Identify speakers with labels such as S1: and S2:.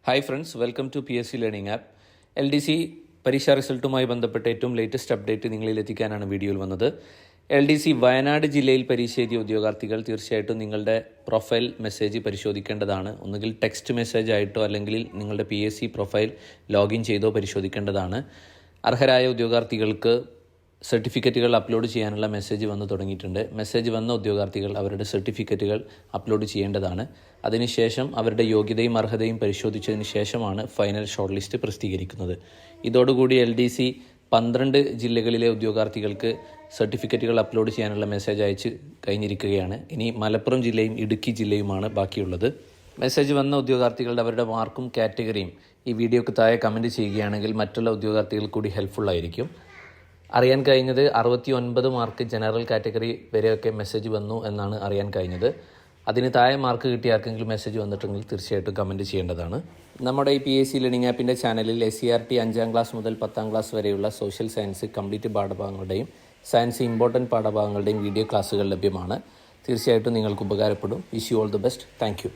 S1: Hi friends, welcome to PSC learning app. LDC പരീക്ഷാ റിസൾട്ടുമായി ബന്ധപ്പെട്ട ഏറ്റവും ലേറ്റസ്റ്റ് അപ്ഡേറ്റ് നിങ്ങളിൽ എത്തിക്കാനാണ് വീഡിയോയിൽ വന്നത്. LDC വയനാട് ജില്ലയിൽ പരീക്ഷ എഴുതിയ ഉദ്യോഗാർത്ഥികൾ തീർച്ചയായിട്ടും നിങ്ങളുടെ പ്രൊഫൈൽ മെസ്സേജ് പരിശോധിക്കേണ്ടതാണ്. ഒന്നുകിൽ ടെക്സ്റ്റ് മെസ്സേജ് ആയിട്ടോ അല്ലെങ്കിൽ നിങ്ങളുടെ PSC പ്രൊഫൈൽ ലോഗിൻ ചെയ്തോ പരിശോധിക്കേണ്ടതാണ്. അർഹരായ ഉദ്യോഗാർത്ഥികൾക്ക് സർട്ടിഫിക്കറ്റുകൾ അപ്ലോഡ് ചെയ്യാനുള്ള മെസ്സേജ് വന്നു തുടങ്ങിയിട്ടുണ്ട്. മെസ്സേജ് വന്ന ഉദ്യോഗാർത്ഥികൾ അവരുടെ സർട്ടിഫിക്കറ്റുകൾ അപ്ലോഡ് ചെയ്യേണ്ടതാണ്. അതിനുശേഷം അവരുടെ യോഗ്യതയും അർഹതയും പരിശോധിച്ചതിന് ശേഷമാണ് ഫൈനൽ ഷോർട്ട് ലിസ്റ്റ് പ്രസിദ്ധീകരിക്കുന്നത്. ഇതോടുകൂടി LDC 12 ജില്ലകളിലെ ഉദ്യോഗാർത്ഥികൾക്ക് സർട്ടിഫിക്കറ്റുകൾ അപ്ലോഡ് ചെയ്യാനുള്ള മെസ്സേജ് അയച്ച് കഴിഞ്ഞിരിക്കുകയാണ്. ഇനി മലപ്പുറം ജില്ലയും ഇടുക്കി ജില്ലയുമാണ് ബാക്കിയുള്ളത്. മെസ്സേജ് വന്ന ഉദ്യോഗാർത്ഥികളുടെ അവരുടെ മാർക്കും കാറ്റഗറിയും ഈ വീഡിയോക്ക് താഴെ കമൻറ്റ് ചെയ്യുകയാണെങ്കിൽ മറ്റുള്ള ഉദ്യോഗാർത്ഥികൾ കൂടി ഹെൽപ്ഫുൾ ആയിരിക്കും. അറിയാൻ കഴിഞ്ഞത് 69 മാർക്ക് ജനറൽ കാറ്റഗറി വരെയൊക്കെ മെസ്സേജ് വന്നു എന്നാണ് അറിയാൻ കഴിഞ്ഞത്. അതിന് താഴെ മാർക്ക് കിട്ടിയ ആർക്കെങ്കിലും മെസ്സേജ് വന്നിട്ടുണ്ടെങ്കിൽ തീർച്ചയായിട്ടും കമൻറ്റ് ചെയ്യേണ്ടതാണ്. നമ്മുടെ ഈ PSC ലേണിംഗ് ആപ്പിൻ്റെ ചാനലിൽ SCRT 5ാം ക്ലാസ് മുതൽ 10ാം ക്ലാസ് വരെയുള്ള സോഷ്യൽ സയൻസ് കംപ്ലീറ്റ് പാഠഭാഗങ്ങളുടെയും സയൻസ് ഇമ്പോർട്ടൻറ്റ് പാഠഭാഗങ്ങളുടെയും വീഡിയോ ക്ലാസ്സുകൾ ലഭ്യമാണ്. തീർച്ചയായിട്ടും നിങ്ങൾക്ക് ഉപകാരപ്പെടും. Wish you all the best. Thank U.